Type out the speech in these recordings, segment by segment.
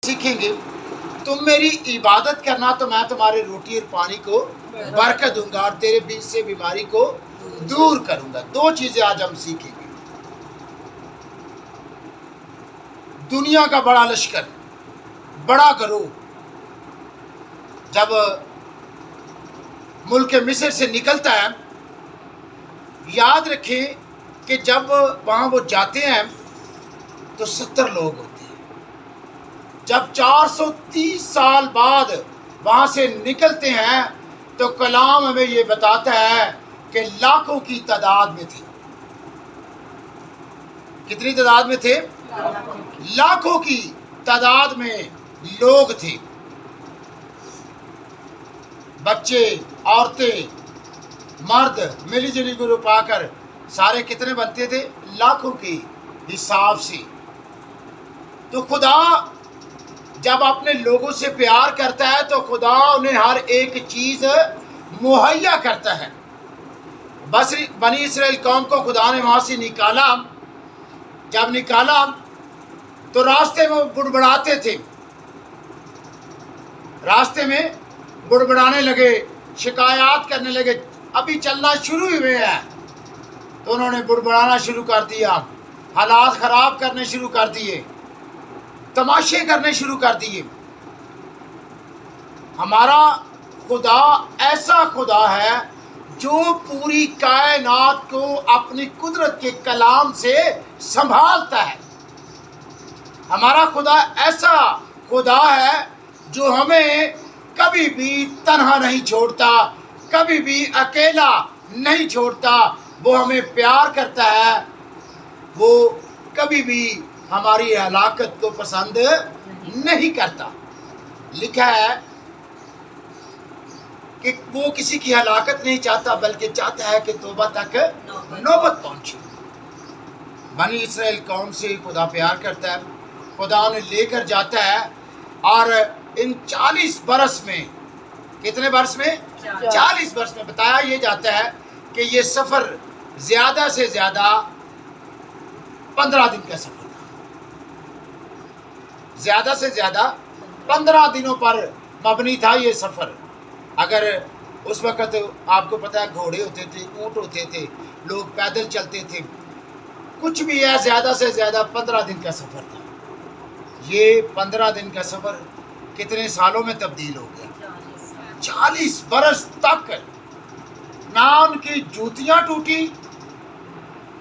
सीखेंगे, तुम मेरी इबादत करना तो मैं तुम्हारे रोटी और पानी को बरकत दूंगा और तेरे बीच से बीमारी को दूर करूंगा। दो चीजें आज हम सीखेंगे। दुनिया का बड़ा लश्कर, बड़ा गिरोह जब मुल्क मिस्र से निकलता है, याद रखें कि जब वहाँ वो जाते हैं तो 70 लोग होते हैं। जब 430 साल बाद वहाँ से निकलते हैं तो कलाम हमें ये बताता है कि लाखों की तादाद में थे। कितनी तादाद में थे? लाखों की तादाद में लोग थे। बच्चे, औरतें, मर्द मिली जुली ग्रुप आकर सारे कितने बनते थे? लाखों के हिसाब से। तो खुदा जब अपने लोगों से प्यार करता है तो खुदा उन्हें हर एक चीज मुहैया करता है। बस बनी इसराइल कौम को खुदा ने वहां से निकाला। जब निकाला तो रास्ते में बुड़बड़ाते थे, रास्ते में बुड़बड़ाने लगे, शिकायत करने लगे। अभी चलना शुरू हुए हैं तो उन्होंने बुड़बड़ाना शुरू कर दिया, हालात खराब करने शुरू कर दिए, तमाशे करने शुरू कर दिए। हमारा खुदा ऐसा खुदा है जो पूरी कायनात को अपनी कुदरत के कलाम से संभालता है। हमारा खुदा ऐसा खुदा है जो हमें कभी भी तन्हा नहीं छोड़ता, कभी भी अकेला नहीं छोड़ता। वो हमें प्यार करता है, वो कभी भी हमारी हलाकत को पसंद नहीं करता। लिखा है कि वो किसी की हलाकत नहीं चाहता बल्कि चाहता है कि तौबा तक नौबत पहुंचे। बनी इसराइल कौम से खुदा प्यार करता है, खुदा उन्हें लेकर जाता है और इन 40 बरस में, कितने बरस में? 40 बरस में बताया ये जाता है कि ये सफ़र ज़्यादा से ज़्यादा 15 दिन का सफ़र था। ज़्यादा से ज़्यादा 15 दिनों पर मबनी था ये सफ़र। अगर उस वक़्त आपको पता है घोड़े होते थे, ऊँट होते थे, लोग पैदल चलते थे, कुछ भी है, ज़्यादा से ज़्यादा 15 दिन का सफ़र था। ये 15 दिन का सफ़र कितने सालों में तब्दील हो गया? 40 बरस तक ना उनकी जूतियाँ टूटी,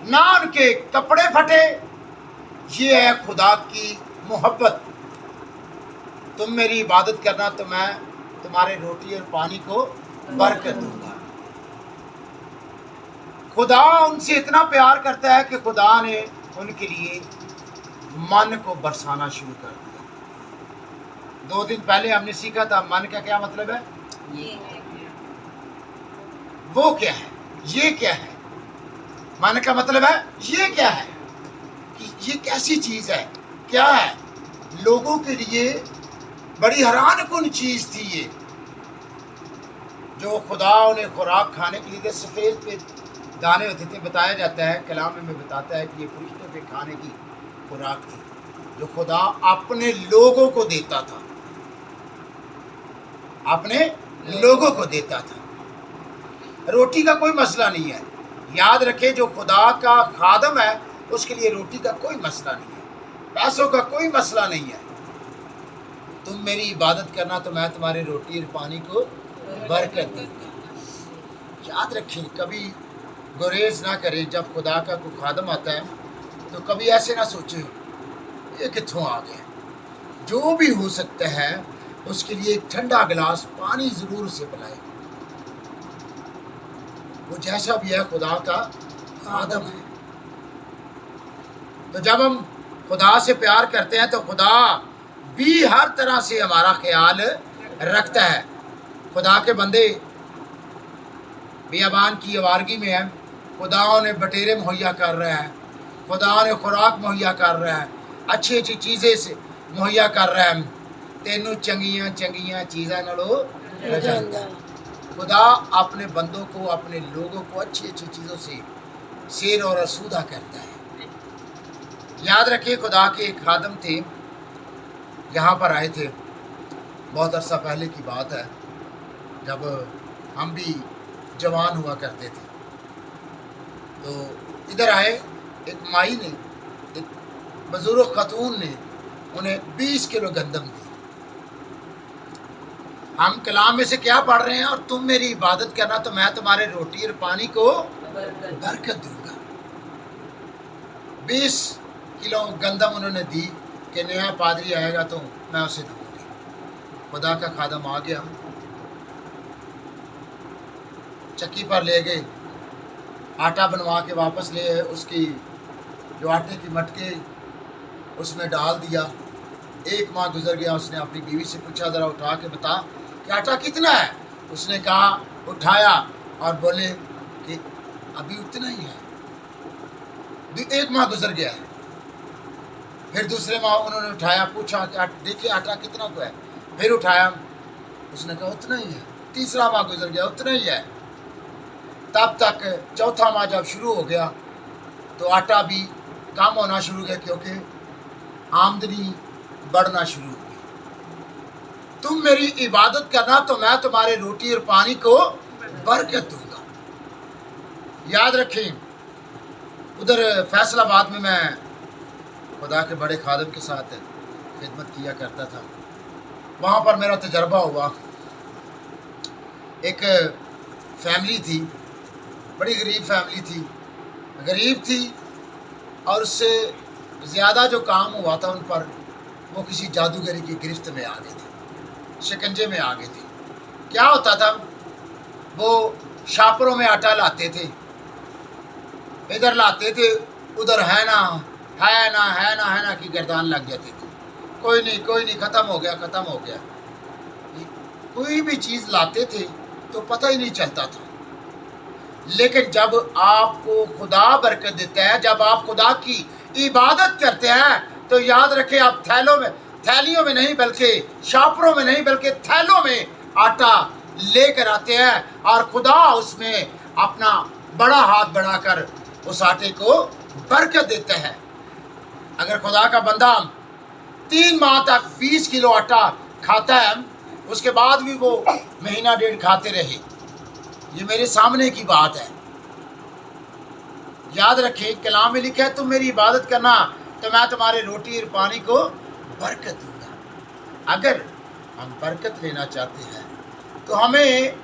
ना उनके कपड़े फटे। ये है खुदा की मोहब्बत। तुम मेरी इबादत करना तो मैं तुम्हारे रोटी और पानी को बरकत दूंगा। खुदा उनसे इतना प्यार करता है कि खुदा ने उनके लिए मन को बरसाना शुरू कर दिया। 2 दिन पहले हमने सीखा था मन का क्या मतलब है, वो क्या है, ये क्या है। मन का मतलब है ये क्या है, कि ये कैसी चीज़ है, क्या है। लोगों के लिए बड़ी हैरानकुन चीज़ थी ये, जो खुदा उन्हें खुराक खाने के लिए सफ़ेद पे दाने होते थे। बताया जाता है, कलाम में बताता है कि ये फरिश्तों पे खाने की खुराक थी जो खुदा अपने लोगों को देता था, अपने लोगों को देता था। रोटी का कोई मसला नहीं है। याद रखें, जो खुदा का खादम है उसके लिए रोटी का कोई मसला नहीं है, पैसों का कोई मसला नहीं है। तुम मेरी इबादत करना तो मैं तुम्हारे रोटी और पानी को बरकत दूंगा। याद रखें, कभी गुरेज ना करें। जब खुदा का कोई खादम आता है तो कभी ऐसे ना सोचें ये कित्थों आ गया। जो भी हो सकता है उसके लिए एक ठंडा गिलास पानी ज़रूर से पिलाए। वो जैसा भी है खुदा का खादम है। तो जब हम खुदा से प्यार करते हैं तो खुदा भी हर तरह से हमारा ख्याल रखता है। खुदा के बंदे बियाबान की आवारगी में है, खुदा उन्हें बटेरे मुहैया कर रहा है, खुदा उन्हें खुराक मुहैया कर रहा है, अच्छी अच्छी चीज़ें से मुहैया कर रहा है। तेनू चंगियां चंगियां चीज़ां नालों रजांदा। खुदा अपने बंदों को, अपने लोगों को अच्छी अच्छी चीज़ों से शेर और आसूदा करता है। याद रखिए, खुदा के एक खादम थे, यहाँ पर आए थे, बहुत अरसा पहले की बात है, जब हम भी जवान हुआ करते थे। तो इधर आए, एक माई ने, एक बुजुर्ग खतून ने उन्हें 20 किलो गंदम दी। हम कलाम में से क्या पढ़ रहे हैं, और तुम मेरी इबादत करना तो मैं तुम्हारे रोटी और पानी को बरकत दूंगा। 20 किलो गंदम उन्होंने दी कि नया पादरी आएगा तो मैं उसे दूंगी। खुदा का खादम आ गया, चक्की पर ले गए, आटा बनवा के वापस ले आए, उसकी जो आटे की मटके उसमें डाल दिया। एक माह गुजर गया, उसने अपनी बीवी से पूछा, ज़रा उठा के बता कि आटा कितना है। उसने कहा, उठाया और बोले कि अभी उतना ही है। एक माह गुजर गया है। फिर दूसरे माह उन्होंने उठाया, पूछा कि देखिए आटा कितना को है। फिर उठाया, उसने कहा उतना ही है। तीसरा माह गुजर गया, उतना ही है। तब तक चौथा माह जब शुरू हो गया तो आटा भी कम होना शुरू हो गया, क्योंकि आमदनी बढ़ना शुरू हो गई। तुम मेरी इबादत करना तो मैं तुम्हारे रोटी और पानी को बरकत दूंगा। याद रखें, उधर फैसलाबाद में मैं खुदा के बड़े खादम के साथ खिदमत किया करता था। वहाँ पर मेरा तजर्बा हुआ। एक फैमिली थी, बड़ी गरीब फैमिली थी, गरीब थी, और उससे ज़्यादा जो काम हुआ था उन पर, वो किसी जादूगरी की गिरफ्त में आ गए थे, शिकंजे में आ गए थे। क्या होता था, वो शापरों में आटा लाते थे, इधर लाते थे, उधर है ना है ना है ना है ना की गर्दान लग जाती थी। कोई नहीं, ख़त्म हो गया, ख़त्म हो गया। कोई भी चीज़ लाते थे तो पता ही नहीं चलता था। लेकिन जब आपको खुदा बरकत देता है, जब आप खुदा की इबादत करते हैं, तो याद रखें, आप थैलियों में नहीं बल्कि शापरों में नहीं बल्कि थैलों में आटा लेकर आते हैं, और खुदा उसमें अपना बड़ा हाथ बढ़ाकर उस आटे को बरकत देता है। अगर खुदा का बंदा 3 माह तक 20 किलो आटा खाता है, उसके बाद भी वो महीना डेढ़ खाते रहे, ये मेरे सामने की बात है। याद रखें, कलाम में लिखा है, तुम मेरी इबादत करना तो मैं तुम्हारे रोटी और पानी को बरकत दूंगा। अगर हम बरकत लेना चाहते हैं तो हमें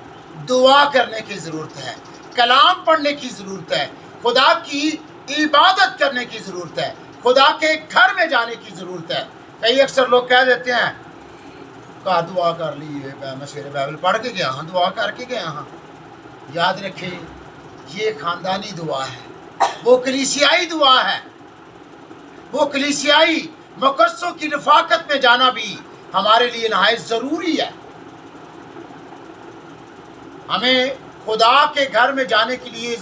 दुआ करने की ज़रूरत है, कलाम पढ़ने की ज़रूरत है, खुदा की इबादत करने की ज़रूरत है, खुदा के घर में जाने की ज़रूरत है। कई अक्सर लोग कह देते हैं, कहा दुआ कर ली, मैं सवेरे बाइबल पढ़ के गया हाँ, दुआ करके गया हाँ। याद रखें, ये ख़ानदानी दुआ है, वो कलीसियाई दुआ है। वो कलीसियाई मुकद्दसों की रफ़ाकत में जाना भी हमारे लिए नहायत ज़रूरी है। हमें खुदा के घर में जाने के लिए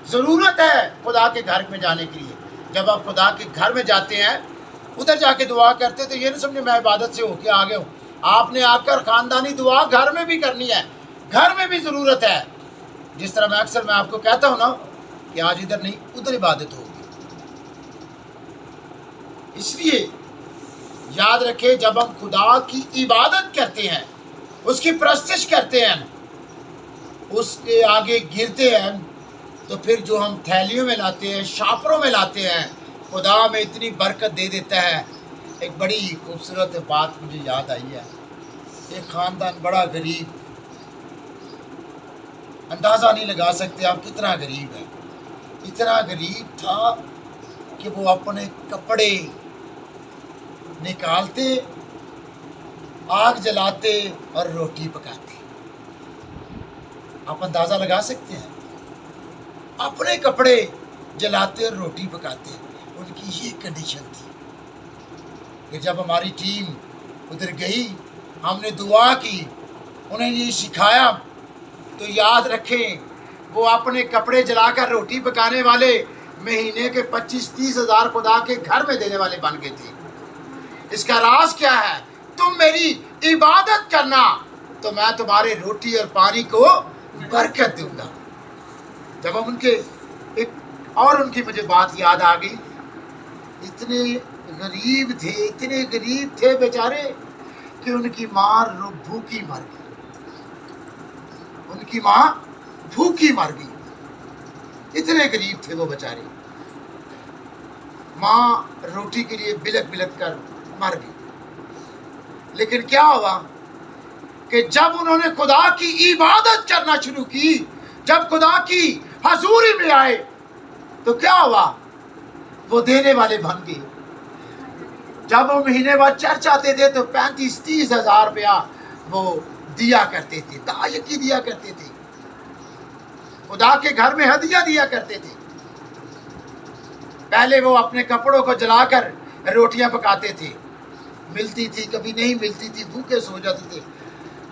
ज़रूरत है, खुदा के घर में जाने के लिए। जब आप खुदा के घर में जाते हैं, उधर जाके दुआ करते, तो ये नहीं समझे मैं इबादत से होके आ गया हूँ। आपने आकर ख़ानदानी दुआ घर में भी करनी है, घर में भी ज़रूरत है। जिस तरह मैं आपको कहता हूँ ना कि आज इधर नहीं उधर इबादत होगी। इसलिए याद रखें, जब हम खुदा की इबादत करते हैं, उसकी परस्तिश करते हैं, उसके आगे गिरते हैं, तो फिर जो हम थैलियों में लाते हैं, शापरों में लाते हैं, खुदा में इतनी बरकत दे देता है। एक बड़ी खूबसूरत बात मुझे याद आई है। एक ख़ानदान बड़ा गरीब, अंदाज़ा नहीं लगा सकते आप कितना गरीब है। इतना गरीब था कि वो अपने कपड़े निकालते, आग जलाते और रोटी पकाते। आप अंदाज़ा लगा सकते हैं, अपने कपड़े जलाते और रोटी पकाते। उनकी ये कंडीशन थी कि जब हमारी टीम उधर गई, हमने दुआ की, उन्हें ये सिखाया, तो याद रखें, वो अपने कपड़े जलाकर रोटी पकाने वाले महीने के 25-30 हज़ार खुदा के घर में देने वाले बन गए थे। इसका राज क्या है? तुम मेरी इबादत करना तो मैं तुम्हारे रोटी और पानी को बरकत दूंगा। जब हम उनके एक और उनकी मुझे बात याद आ गई, इतने غریب تھے، اتنے غریب تھے بیچارے کہ ان کی ماں بھوکی مر گئی، ان کی ماں بھوکی مر گئی، اتنے غریب تھے وہ بیچارے، ماں روٹی کے لیے بلک بلک کر مر گئی۔ لیکن کیا ہوا کہ جب انہوں نے خدا کی عبادت کرنا شروع کی، جب خدا کی حضوری میں آئے تو کیا ہوا، وہ دینے والے بن گئے۔ جب وہ مہینے بعد چرچ آتے تھے تو 35-30 ہزار روپیہ وہ دیا کرتے تھے، دایکی دیا کرتے تھے، خدا کے گھر میں ہدیہ دیا کرتے تھے۔ پہلے وہ اپنے کپڑوں کو جلا کر روٹیاں پکاتے تھے، ملتی تھی کبھی نہیں ملتی تھی، بھوکے سو جاتے تھے۔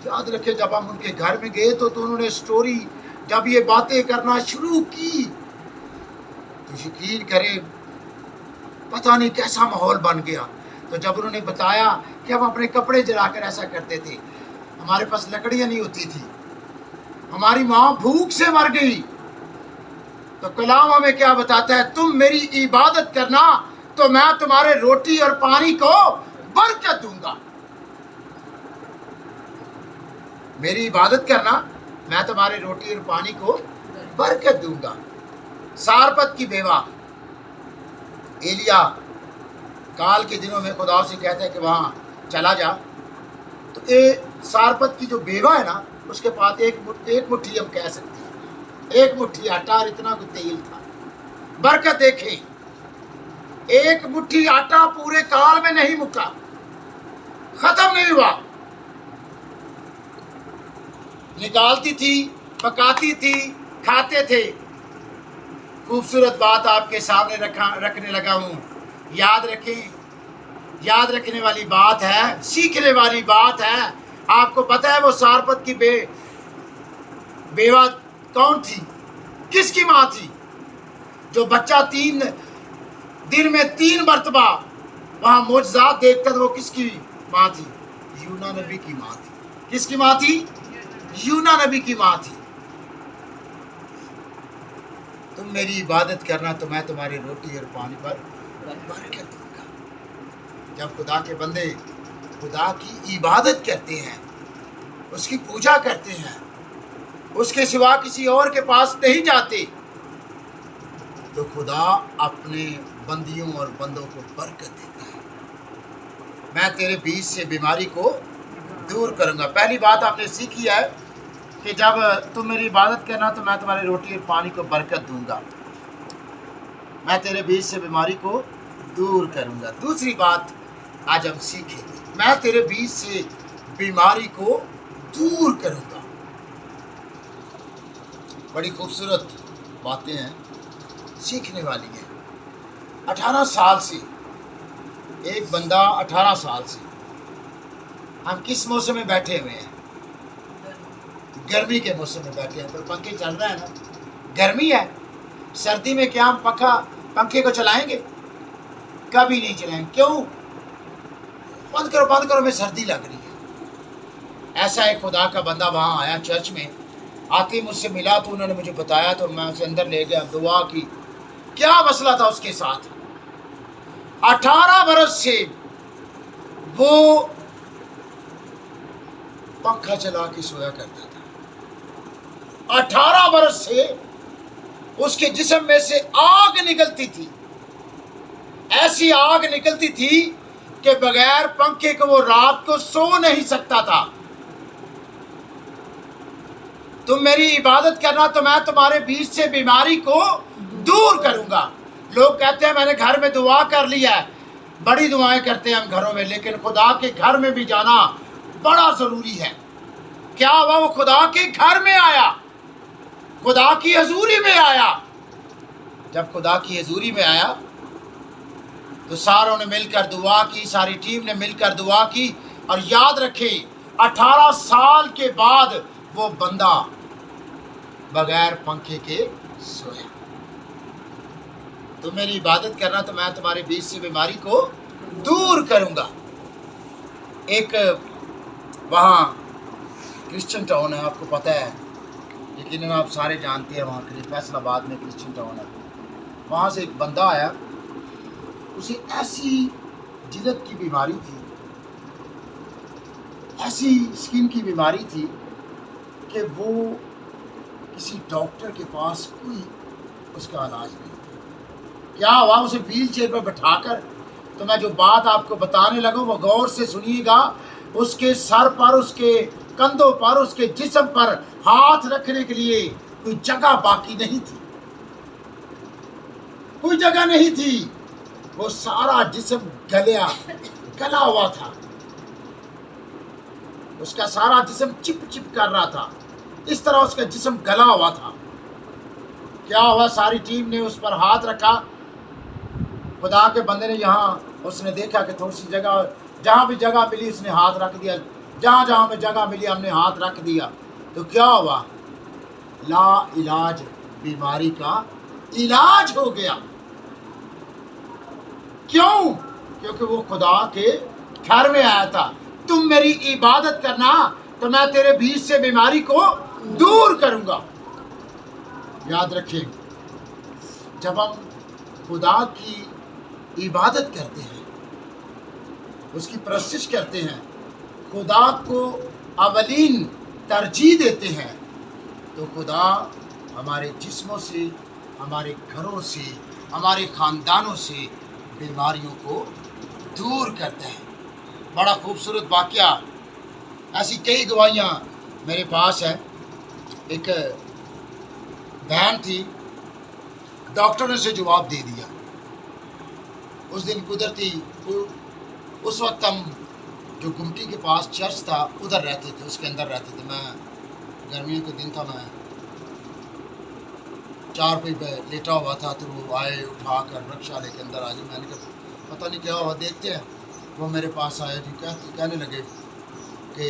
یاد رکھے جب ہم ان کے گھر میں گئے تو انہوں نے سٹوری جب یہ باتیں کرنا شروع کی تو یقین کریں پتہ نہیں کیسا ماحول بن گیا۔ تو جب انہوں نے بتایا کہ ہم اپنے کپڑے جلا کر ایسا کرتے تھے، ہمارے پاس لکڑیاں نہیں ہوتی تھی، ہماری ماں بھوک سے مر گئی، تو کلام ہمیں کیا بتاتا ہے، تم میری عبادت کرنا تو میں تمہارے روٹی اور پانی کو برکت دوں گا۔ میری عبادت کرنا میں تمہارے روٹی اور پانی کو برکت دوں گا۔ سارپت کی بیوہ ایلیا کال کے دنوں میں خدا سے کہتا ہے کہ وہاں چلا جا، تو سارپت کی جو بیوہ ہے نا، اس کے پاس ایک مٹھی ہم کہہ سکتے ہیں، ایک مٹھی آٹا اور اتنا کوئی تیل تھا۔ برکت دیکھیں، ایک مٹھی آٹا پورے کال میں نہیں مکا، ختم نہیں ہوا، نکالتی تھی، پکاتی تھی، کھاتے تھے۔ خوبصورت بات آپ کے سامنے رکھنے لگا ہوں، یاد رکھیں، یاد رکھنے والی بات ہے، سیکھنے والی بات ہے۔ آپ کو پتہ ہے وہ سارپت کی بیوہ کون تھی، کس کی ماں تھی؟ جو بچہ 3 دن میں 3 مرتبہ وہاں معجزات دیکھتا تھا، وہ کس کی ماں تھی؟ یونا نبی کی ماں تھی۔ کس کی ماں تھی؟ یونا نبی کی ماں تھی۔ تم میری عبادت کرنا تو میں تمہاری روٹی اور پانی پر برکت دوں گا۔ جب خدا کے بندے خدا کی عبادت کرتے ہیں، اس کی پوجا کرتے ہیں، اس کے سوا کسی اور کے پاس نہیں جاتے، تو خدا اپنے بندیوں اور بندوں کو برکت دیتا ہے۔ میں تیرے بیچ سے بیماری کو دور کروں گا۔ پہلی بات آپ نے سیکھی ہے کہ جب تم میری عبادت کرنا تو میں تمہاری روٹی اور پانی کو برکت دوں گا، میں تیرے بیچ سے بیماری کو دور کروں گا۔ دوسری بات آج ہم سیکھیں گے، میں تیرے بیچ سے بیماری کو دور کروں گا۔ بڑی خوبصورت باتیں ہیں، سیکھنے والی ہیں۔ 18 سال سے ایک بندہ 18 سال سے ہم کس موسم میں بیٹھے ہوئے ہیں؟ گرمی کے موسم میں بیٹھے ہیں، پر پنکھے چل رہا ہے نا، گرمی ہے۔ سردی میں کیا ہم پنکھے کو چلائیں گے؟ کبھی نہیں چلائیں گے۔ کیوں؟ بند کرو میں سردی لگ رہی ہے۔ ایسا ایک خدا کا بندہ وہاں آیا چرچ میں، آتے مجھ سے ملا تو انہوں نے مجھے بتایا، تو میں اسے اندر لے گیا، دعا کی۔ کیا مسئلہ تھا اس کے ساتھ؟ 18 برس سے وہ پنکھا چلا کے سویا کرتا تھا۔ 18 برس سے اس کے جسم میں سے آگ نکلتی تھی، ایسی آگ نکلتی تھی کہ بغیر پنکھے کو وہ رات کو سو نہیں سکتا تھا۔ تم میری عبادت کرنا تو میں تمہارے بیچ سے بیماری کو دور کروں گا۔ لوگ کہتے ہیں میں نے گھر میں دعا کر لیا ہے، بڑی دعائیں کرتے ہیں ہم گھروں میں، لیکن خدا کے گھر میں بھی جانا بڑا ضروری ہے۔ کیا ہوا؟ وہ خدا کے گھر میں آیا، خدا کی حضوری میں آیا۔ جب خدا کی حضوری میں آیا تو ساروں نے مل کر دعا کی، ساری ٹیم نے مل کر دعا کی، اور یاد رکھیں 18 سال کے بعد وہ بندہ بغیر پنکھے کے سویا۔ تم میری عبادت کرنا تو میں تمہارے بیچ سے بیماری کو دور کروں گا۔ ایک وہاں کرسچن ٹاؤن ہے، آپ کو پتہ ہے، یقیناً آپ سارے جانتے ہیں، وہاں فیصل آباد میں کرسچن ٹاؤن ہے۔ وہاں سے ایک بندہ آیا، اسے ایسی جلد کی بیماری تھی، ایسی اسکن کی بیماری تھی کہ وہ کسی ڈاکٹر کے پاس کوئی اس کا علاج نہیں تھا۔ کیا ہوا؟ اسے ویل چیئر پر بٹھا کر، تو میں جو بات آپ کو بتانے لگا وہ غور سے سنیے گا، اس کے سر پر، اس کے کندھوں پر، اس کے جسم پر ہاتھ رکھنے کے لیے کوئی جگہ باقی نہیں تھی، کوئی جگہ نہیں تھی۔ وہ سارا جسم گلا ہوا تھا، اس کا سارا جسم چپ چپ کر رہا تھا، اس طرح اس کا جسم گلا ہوا تھا۔ کیا ہوا؟ ساری ٹیم نے اس پر ہاتھ رکھا، خدا کے بندے نے یہاں اس نے دیکھا کہ تھوڑی سی جگہ، جہاں بھی جگہ ملی اس نے ہاتھ رکھ دیا، جہاں جہاں میں جگہ ملی ہم نے ہاتھ رکھ دیا۔ تو کیا ہوا؟ لا علاج بیماری کا علاج ہو گیا۔ کیوں؟ کیونکہ وہ خدا کے گھر میں آیا تھا۔ تم میری عبادت کرنا تو میں تیرے بیچ سے بیماری کو دور کروں گا۔ یاد رکھیں، جب ہم خدا کی عبادت کرتے ہیں، اس کی پرستش کرتے ہیں، خدا کو اولین ترجیح دیتے ہیں، تو خدا ہمارے جسموں سے، ہمارے گھروں سے، ہمارے خاندانوں سے بیماریوں کو دور کرتا ہے۔ بڑا خوبصورت واقعہ، ایسی کئی گواہیاں میرے پاس ہیں۔ ایک بہن تھی، ڈاکٹر نے اسے جواب دے دیا۔ اس دن قدرتی اس وقت ہم جو گمٹی کے پاس چرچ تھا ادھر رہتے تھے، اس کے اندر رہتے تھے۔ میں گرمیوں کے دن تھا، میں چار پہ لیٹا ہوا تھا، تو وہ آئے اٹھا کر رکشا لے کے اندر آ جائے۔ میں نے کہا پتہ نہیں کیا ہوا، دیکھتے ہیں۔ وہ میرے پاس آئے جی، کہنے لگے کہ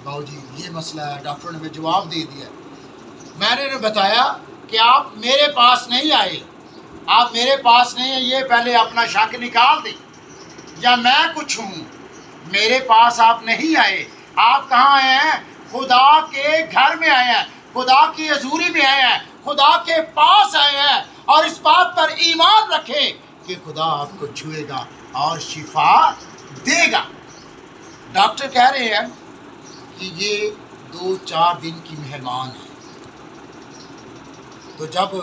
باؤ جی یہ مسئلہ ہے، ڈاکٹر نے ہمیں جواب دے دیا۔ میں نے انہیں بتایا کہ آپ میرے پاس نہیں آئے، آپ میرے پاس نہیں ہیں، یہ پہلے اپنا شک نکال دیں، یا میں کچھ ہوں؟ میرے پاس آپ نہیں آئے، آپ کہاں آئے ہیں؟ خدا کے گھر میں آئے ہیں، خدا کی حضوری میں آئے ہیں، خدا کے پاس آئے ہیں، اور اس بات پر ایمان رکھیں کہ خدا آپ کو چھوئے گا اور شفا دے گا۔ ڈاکٹر کہہ رہے ہیں کہ یہ 2-4 دن کی مہمان ہے۔ تو جب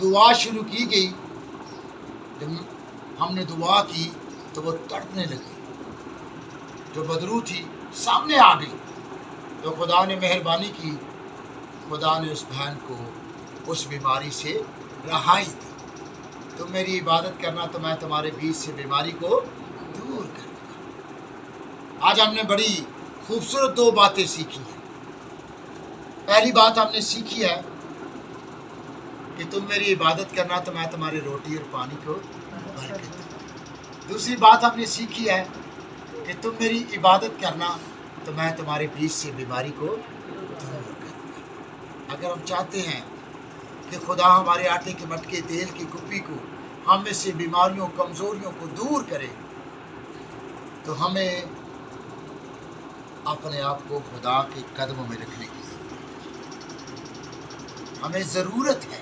دعا شروع کی گئی، جب ہم نے دعا کی تو وہ تڑپنے لگی، جو بدرو تھی سامنے آ گئی۔ تو خدا نے مہربانی کی، خدا نے اس بہن کو اس بیماری سے رہائی دی۔ تم میری عبادت کرنا تو میں تمہارے بیچ سے بیماری کو دور کروں گا۔ آج ہم نے بڑی خوبصورت 2 باتیں سیکھی ہیں۔ پہلی بات ہم نے سیکھی ہے کہ تم میری عبادت کرنا تو میں تمہاری روٹی اور پانی کو برکت دوں۔ دوسری بات ہم نے سیکھی ہے کہ تم میری عبادت کرنا تو میں تمہارے بیچ سے بیماری کو دور کروں گا۔ اگر ہم چاہتے ہیں کہ خدا ہمارے آٹے کے مٹکے، تیل کی کپی کو، ہم میں سے بیماریوں، کمزوریوں کو دور کرے، تو ہمیں اپنے آپ کو خدا کے قدموں میں رکھنے کی ہمیں ضرورت ہے۔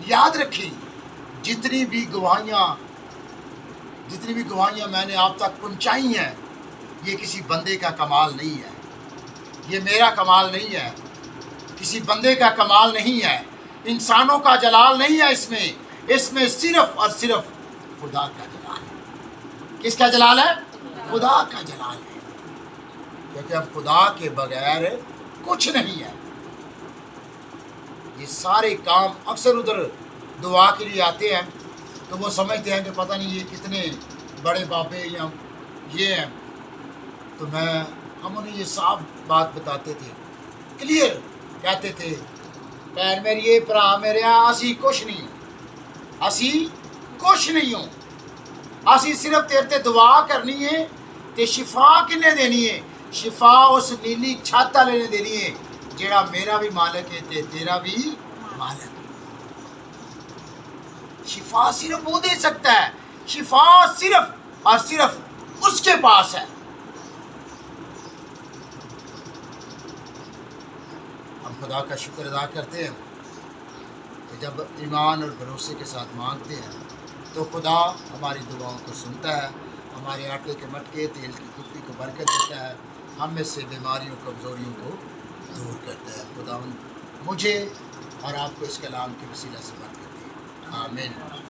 یاد رکھیں، جتنی بھی گواہیاں میں نے آپ تک پہنچائی ہیں، یہ کسی بندے کا کمال نہیں ہے، یہ میرا کمال نہیں ہے، کسی بندے کا کمال نہیں ہے، انسانوں کا جلال نہیں ہے، اس میں صرف اور صرف خدا کا جلال ہے۔ کس کا جلال ہے؟ خدا کا جلال ہے، کیونکہ اب خدا کے بغیر کچھ نہیں ہے۔ یہ سارے کام اکثر ادھر دعا کے لیے آتے ہیں تو وہ سمجھتے ہیں کہ پتہ نہیں یہ کتنے بڑے بابے یا یہ ہیں، تو ہم انہیں یہ صاف بات بتاتے تھے، کلیئر کہتے تھے، پیر میری پرا میرے اسی کچھ نہیں ہوں، اسی صرف تیرے تے دعا کرنی ہے تے شفا کنے دینی ہے؟ شفا اس نیلی چھاتا لینے دینی ہے جیڑا میرا بھی مالک ہے تے تیرا بھی مالک ہے۔ شفا صرف وہ دے سکتا ہے، شفا صرف اور صرف اس کے پاس ہے۔ ہم خدا کا شکر ادا کرتے ہیں کہ جب ایمان اور بھروسے کے ساتھ مانگتے ہیں تو खुदा हमारी दुआओं को सुनता है, हमारे आटे के मटके तेल की कुप्पी को बरकत देता है, हम में से बीमारियों कमज़ोरियों को दूर करता है। खुदा मुझे और आपको इस कलाम के वसीला से बरकत दे। आमीन।